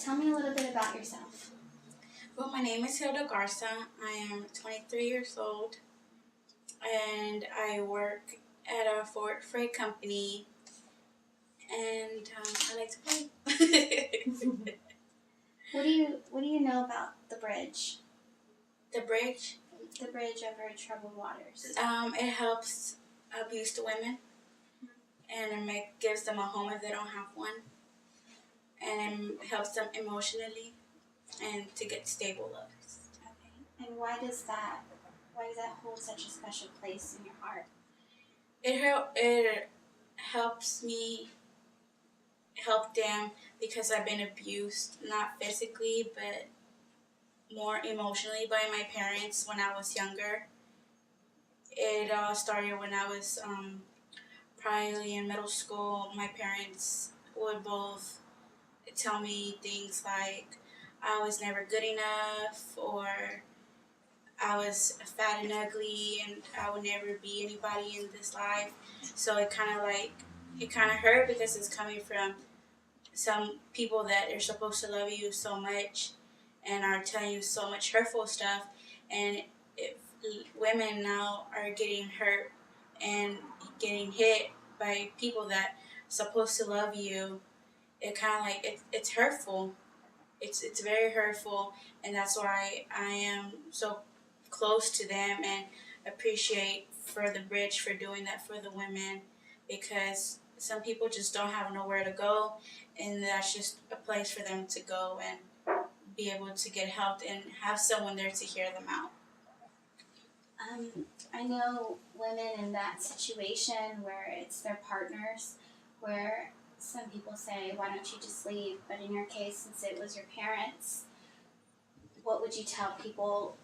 Tell me a little bit about yourself. Well, my name is Hilda Garza. I am 23 years old, and I work at a Ford Freight company, and I like to play. What do you know about the bridge? The bridge? The bridge over troubled waters. It helps abused women, and it gives them a home if they don't have one, and it helps them emotionally and to get stable love. Okay. And why does that hold such a special place in your heart? It helps me help them because I've been abused, not physically, but more emotionally by my parents when I was younger. It all started when I was probably in middle school. My parents would both tell me things like I was never good enough, or I was fat and ugly, and I would never be anybody in this life. So it kind of hurt because it's coming from some people that are supposed to love you so much and are telling you so much hurtful stuff. And if women now are getting hurt and getting hit by people that supposed to love you, it kind of it's hurtful. It's very hurtful, and that's why I am so close to them and appreciate for the bridge for doing that for the women, because some people just don't have nowhere to go, and that's just a place for them to go and be able to get help and have someone there to hear them out. I know women in that situation where it's their partners, where some people say, why don't you just leave? But in your case, since it was your parents, what would you tell people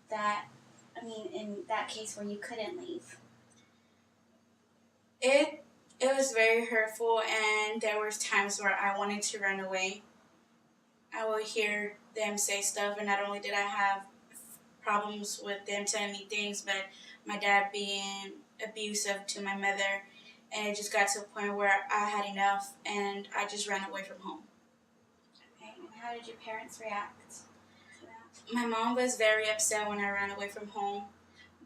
in that case where you couldn't leave? It was very hurtful, and there was times where I wanted to run away. I would hear them say stuff, and not only did I have problems with them telling me things, but my dad being abusive to my mother, and it just got to a point where I had enough, and I just ran away from home. Okay, and how did your parents react to that? My mom was very upset when I ran away from home,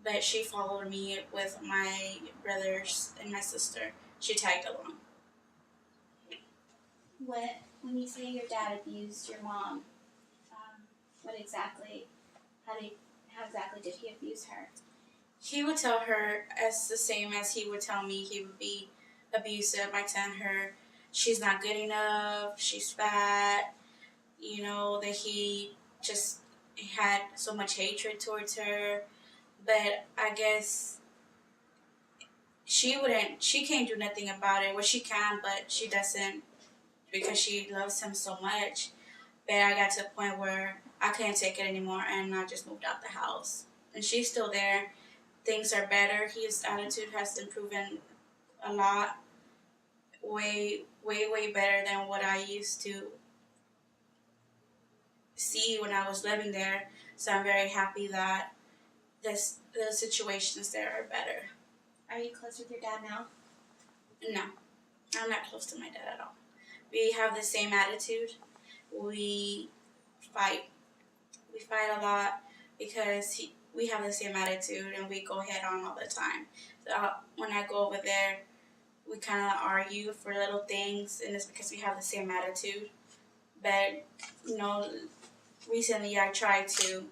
but she followed me with my brothers and my sister. She tagged along. When you say your dad abused your mom, how exactly did he abuse her? He would tell her as the same as he would tell me. He would be abusive by telling her she's not good enough, she's fat, that he just had so much hatred towards her. But I guess she can't do nothing about it. Well, she can, but she doesn't, because she loves him so much. But I got to a point where I couldn't take it anymore, and I just moved out the house. And she's still there. Things are better. His attitude has improved a lot. Way, way, way better than what I used to see when I was living there. So I'm very happy that the situations there are better. Are you close with your dad now? No, I'm not close to my dad at all. We have the same attitude. We fight. We fight a lot because we have the same attitude, and we go head on all the time. So when I go over there, we kind of argue for little things, and it's because we have the same attitude. But, recently I tried to,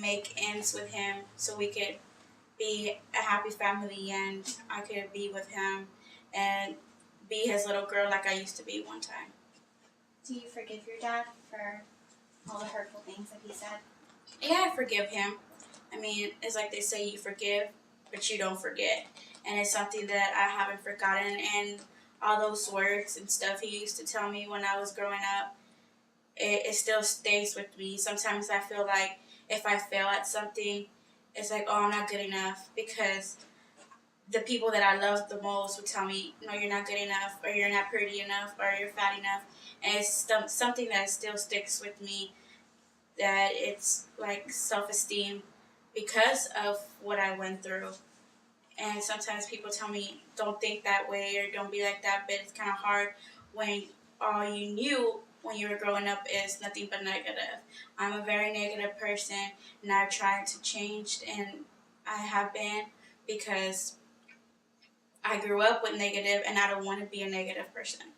make ends with him so we could be a happy family, and I could be with him and be his little girl like I used to be one time. Do you forgive your dad for all the hurtful things that he said? Yeah, I forgive him. I mean, it's like they say, you forgive, but you don't forget. And it's something that I haven't forgotten. And all those words and stuff he used to tell me when I was growing up, it still stays with me. Sometimes I feel like if I fail at something, it's like, oh, I'm not good enough, because the people that I love the most would tell me, no, you're not good enough, or you're not pretty enough, or you're fat enough. And it's something that still sticks with me, that it's like self-esteem because of what I went through. And sometimes people tell me, don't think that way or don't be like that, but it's kind of hard when all you knew when you were growing up is nothing but negative. I'm a very negative person, and I've tried to change, and I have been, because I grew up with negative, and I don't want to be a negative person.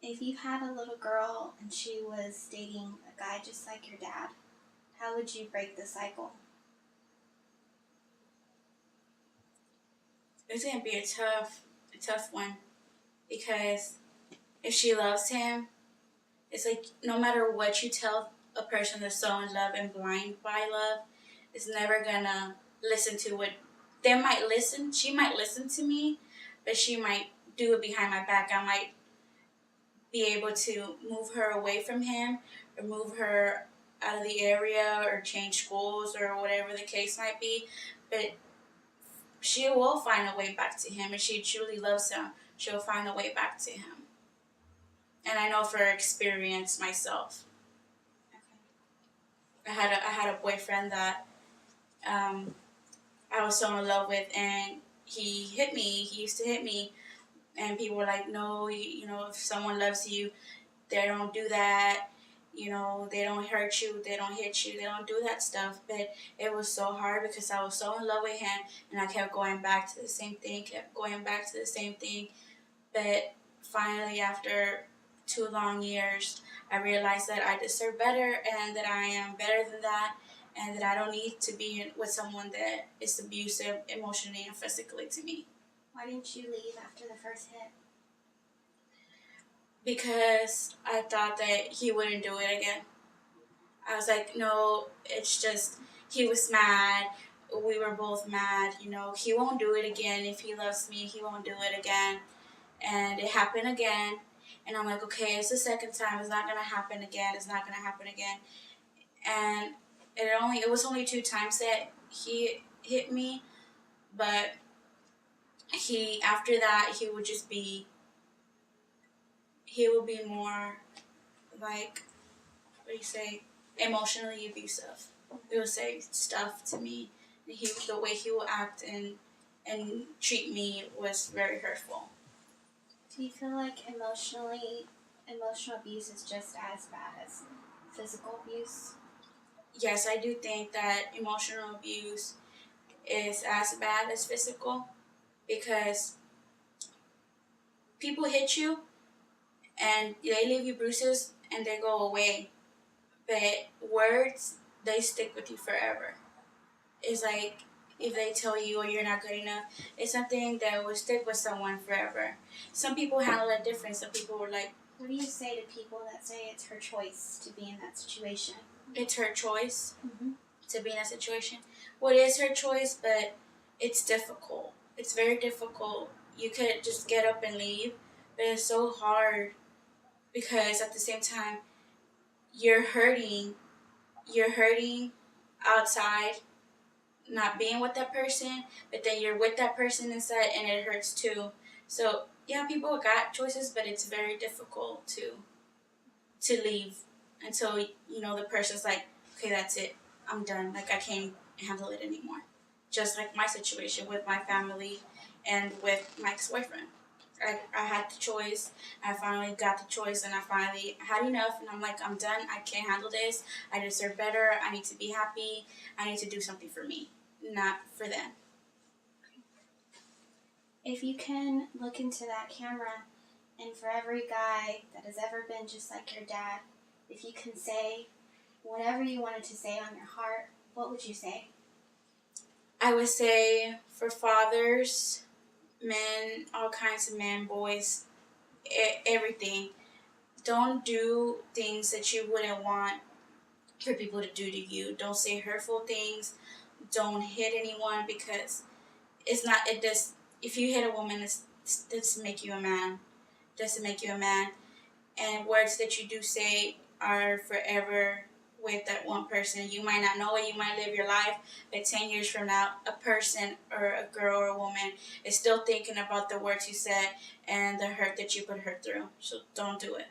If you had a little girl and she was dating a guy just like your dad, how would you break the cycle? It's gonna be a tough one, because if she loves him, it's like no matter what you tell a person that's so in love and blind by love, is never gonna listen to what they might listen. She might listen to me, but she might do it behind my back. I might be able to move her away from him, or move her out of the area, or change schools, or whatever the case might be. But she will find a way back to him. If she truly loves him, she'll find a way back to him. And I know for experience myself. Okay. I had a boyfriend that I was so in love with, and he hit me. He used to hit me, and people were like, "No, you know, if someone loves you, they don't do that. You know, they don't hurt you, they don't hit you, they don't do that stuff." But it was so hard because I was so in love with him, and I kept going back to the same thing, But finally, after 2 long years, I realized that I deserve better, and that I am better than that, and that I don't need to be with someone that is abusive emotionally and physically to me. Why didn't you leave after the first hit? Because I thought that he wouldn't do it again. I was like, no, it's just, he was mad. We were both mad. You know, he won't do it again. If he loves me, he won't do it again. And it happened again. And I'm like, okay, it's the second time. It's not going to happen again. It's not going to happen again. And it was only 2 times that he hit me. But after that, he would be more like, what do you say, emotionally abusive. He would say stuff to me. The way he would act and treat me was very hurtful. Do you feel like emotional abuse is just as bad as physical abuse? Yes, I do think that emotional abuse is as bad as physical, because people hit you and they leave you bruises and they go away. But words, they stick with you forever. It's like if they tell you, oh, you're not good enough, it's something that will stick with someone forever. Some people handle it different. Some people were like, what do you say to people that say it's her choice to be in that situation? it's her choice Mm-hmm. to be in that situation. Well, it is her choice, but it's difficult. It's very difficult. You could just get up and leave, but it's so hard, because at the same time, you're hurting outside, not being with that person, but then you're with that person inside, and it hurts too. So yeah, people got choices, but it's very difficult to leave until the person's like, okay, that's it, I'm done. Like, I can't handle it anymore. Just like my situation with my family and with my ex-boyfriend. I had the choice. I finally got the choice, and I finally had enough. And I'm like, I'm done. I can't handle this. I deserve better. I need to be happy. I need to do something for me, not for them. If you can look into that camera, and for every guy that has ever been just like your dad, if you can say whatever you wanted to say on your heart, what would you say? I would say, for fathers, men, all kinds of men, boys, everything, don't do things that you wouldn't want for people to do to you. Don't say hurtful things. Don't hit anyone, because if you hit a woman, it doesn't make you a man. Doesn't make you a man. And words that you do say are forever with that one person. You might not know it, you might live your life, but 10 years from now, a person or a girl or a woman is still thinking about the words you said and the hurt that you put her through. So don't do it.